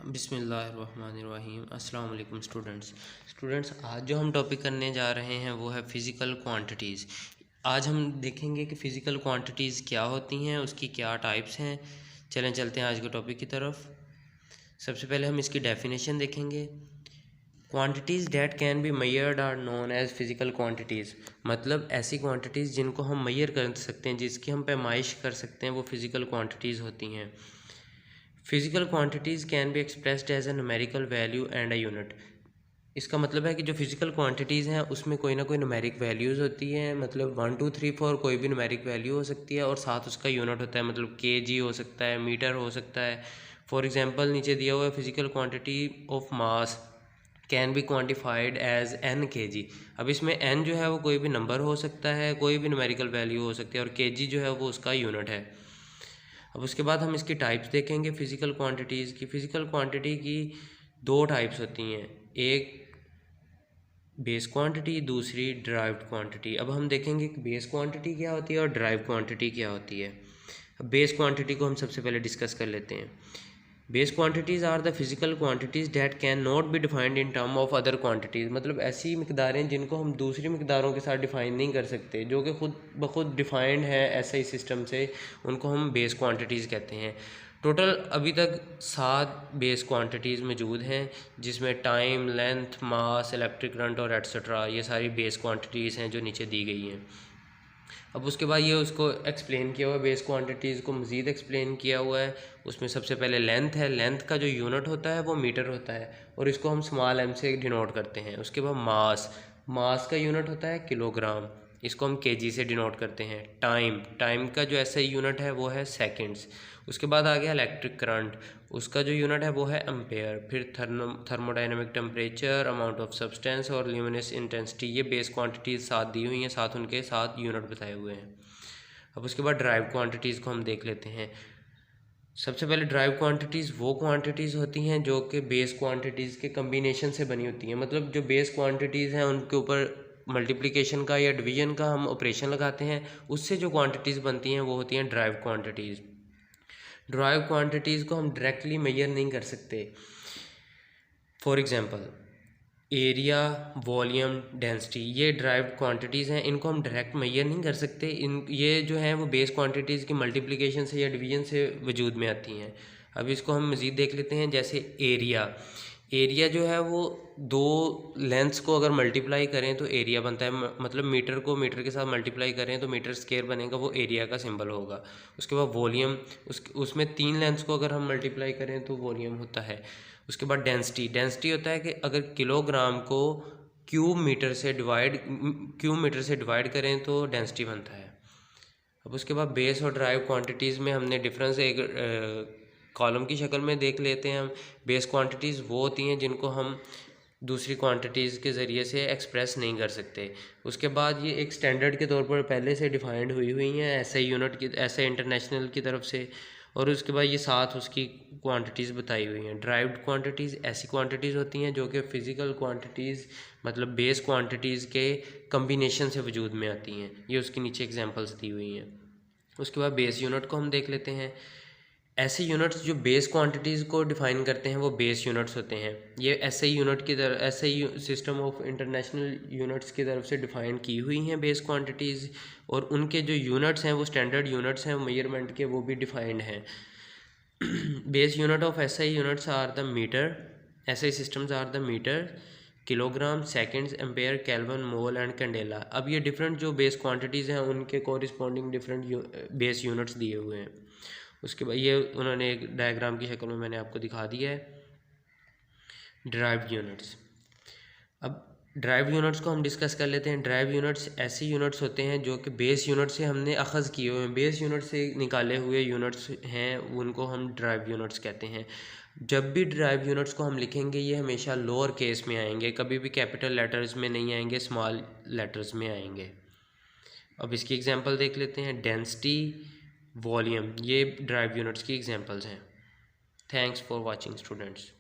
बिस्मिल्लाहिर्रहमानिर्रहीम। अस्सलाम वालेकुम स्टूडेंट्स, आज जो हम टॉपिक करने जा रहे हैं वो है फ़िज़िकल क्वांटिटीज़। आज हम देखेंगे कि फ़िज़िकल क्वांटिटीज़ क्या होती हैं, उसकी क्या टाइप्स हैं। चलते हैं आज के टॉपिक की तरफ। सबसे पहले हम इसकी डेफिनेशन देखेंगे। Quantities that can be measured are known as physical quantities. मतलब ऐसी क्वांटिटीज़ जिनको हम मेजर कर सकते हैं, जिसकी हम पैमाइश कर सकते हैं, वो फ़िज़िकल क्वांटिटीज़ होती हैं। Physical quantities can be expressed as a numerical value and a unit. इसका मतलब है कि जो फिज़िकल क्वांटिटीज़ हैं उसमें कोई ना कोई न्यूमेरिक वैल्यूज़ होती हैं, मतलब 1 2 3 4 कोई भी न्यूमेरिक वैल्यू हो सकती है और साथ उसका यूनिट होता है, मतलब केजी हो सकता है, मीटर हो सकता है। फॉर एग्जांपल नीचे दिया हुआ है physical quantity of mass can be quantified as n kg. अब इसमें एन जो है वो कोई भी नंबर हो सकता है, कोई भी न्यूमेरिकल वैल्यू हो सकती है, और केजी जो है वो उसका यूनिट है। अब उसके बाद हम इसकी टाइप्स देखेंगे फ़िज़िकल क्वांटिटीज़ की। फ़िज़िकल क्वांटिटी की दो टाइप्स होती हैं, एक बेस क्वांटिटी, दूसरी ड्राइव्ड क्वांटिटी। अब हम देखेंगे कि बेस क्वांटिटी क्या होती है और ड्राइव क्वांटिटी क्या होती है। अब बेस क्वांटिटी को हम सबसे पहले डिस्कस कर लेते हैं। Base quantities are the physical quantities that can not be defined in term of other quantities. मतलब ऐसी मकदारें जिनको हम दूसरी मकदारों के साथ डिफ़ाइन नहीं कर सकते, जो कि खुद ब खुद डिफ़ाइंड है ऐसे ही सिस्टम से, उनको हम बेस क्वांटिटीज़ कहते हैं। टोटल अभी तक 7 बेस क्वांटिटीज़ मौजूद हैं, जिसमें टाइम, लेंथ, मास, इलेक्ट्रिक करंट और एट्सेट्रा, ये सारी बेस क्वांटिटीज़ हैं जो नीचे दी गई हैं। अब उसके बाद ये उसको एक्सप्लेन किया हुआ है, बेस क्वांटिटीज़ को मज़ीद एक्सप्लेन किया हुआ है। उसमें सबसे पहले लेंथ है। लेंथ का जो यूनिट होता है वो मीटर होता है और इसको हम स्मॉल एम से डिनोट करते हैं। उसके बाद मास का यूनिट होता है किलोग्राम, इसको हम केजी से डिनोट करते हैं। टाइम का जो ऐसा यूनिट है वो है सेकंड्स। उसके बाद आ गया इलेक्ट्रिक करंट, उसका जो यूनिट है वो है एम्पेयर। फिर thermodynamic temperature, amount of substance और ल्यूमिनस इंटेंसिटी, ये बेस क्वांटिटीज़ साथ दी हुई हैं, साथ उनके साथ यूनिट बताए हुए हैं। अब उसके बाद ड्राइव क्वांटिटीज़ को हम देख लेते हैं। सबसे पहले ड्राइव क्वांटिटीज़ वो क्वांटिटीज़ होती हैं जो कि बेस क्वांटिटीज़ के कम्बिनेशन से बनी होती हैं। मतलब जो बेस क्वांटिटीज़ हैं उनके ऊपर मल्टीप्लिकेशन का या डिवीजन का हम ऑपरेशन लगाते हैं, उससे जो क्वांटिटीज़ बनती हैं वो होती हैं ड्राइव क्वांटिटीज़। ड्राइव क्वांटिटीज़ को हम डायरेक्टली मेजर नहीं कर सकते। For example area, volume, density, ये ड्राइव्ड क्वांटिटीज़ हैं, इनको हम डायरेक्ट मेजर नहीं कर सकते। ये जो हैं वो बेस क्वांटिटीज़ की मल्टीप्लिकेशन से या डिवीजन से वजूद में आती हैं। अब इसको हम मज़ीद देख लेते हैं। जैसे एरिया जो है वो दो लेंथ्स को अगर मल्टीप्लाई करें तो एरिया बनता है। मतलब मीटर को मीटर के साथ मल्टीप्लाई करें तो मीटर स्क्वायर बनेगा, वो एरिया का सिंबल होगा। उसके बाद वॉल्यूम, उसमें 3 लेंथ्स को अगर हम मल्टीप्लाई करें तो वॉल्यूम होता है। उसके बाद डेंसिटी होता है कि अगर किलोग्राम को क्यूब मीटर से डिवाइड करें तो डेंसिटी बनता है। अब उसके बाद बेस और ड्राइव क्वांटिटीज़ में हमने डिफरेंस एक कॉलम की शक्ल में देख लेते हैं हम। बेस क्वांटिटीज़ वो होती हैं जिनको हम दूसरी क्वांटिटीज़ के ज़रिए से एक्सप्रेस नहीं कर सकते। उसके बाद ये एक स्टैंडर्ड के तौर पर पहले से डिफाइंड हुई हैं ऐसे यूनिट की, ऐसे इंटरनेशनल की तरफ से। और उसके बाद ये साथ उसकी क्वांटिटीज़ बताई हुई हैं। ड्राइव्ड क्वांटिटीज़ ऐसी क्वांटिटीज़ होती हैं जो कि फ़िज़िकल क्वांटिटीज़ मतलब बेस क्वांटिटीज़ के कम्बिनेशन से वजूद में आती हैं। ये उसकी नीचे एग्जांपल्स दी हुई हैं। उसके बाद बेस यूनिट को हम देख लेते हैं। ऐसे यूनिट्स जो बेस क्वांटिटीज़ को डिफ़ाइन करते हैं वो बेस यूनिट्स होते हैं। ये एसआई यूनिट की तरफ, SI system of international units की तरफ से डिफ़ाइन की हुई हैं बेस क्वांटिटीज़, और उनके जो यूनिट्स हैं वो स्टैंडर्ड यूनिट्स हैं मेजरमेंट के, वो भी डिफ़ाइंड हैं। Base unit of SI units are the metre, SI systems are the metre, kilogram, seconds, ampere, kelvin, mole and candela. अब ये डिफरेंट जो बेस क्वांटिटीज़ हैं उनके कोरिस्पॉन्डिंग डिफरेंट बेस यूनिट्स दिए हुए हैं। उसके बाद ये उन्होंने एक डायग्राम की शक्ल में मैंने आपको दिखा दिया है ड्राइव्ड यूनिट्स। अब ड्राइव यूनिट्स को हम डिस्कस कर लेते हैं। ड्राइव यूनिट्स ऐसे यूनिट्स होते हैं जो कि बेस यूनिट से हमने अखज़ किए हुए हैं, बेस यूनिट से निकाले हुए यूनिट्स हैं, उनको हम ड्राइव यूनिट्स कहते हैं। जब भी ड्राइव यूनिट्स को हम लिखेंगे ये हमेशा लोअर केस में आएंगे, कभी भी कैपिटल लेटर्स में नहीं आएंगे, स्मॉल लेटर्स में आएंगे। अब इसकी एग्जांपल देख लेते हैं। डेंसिटी, वॉल्यूम, ये ड्राइव यूनिट्स की एग्जांपल्स हैं। Thanks for watching students.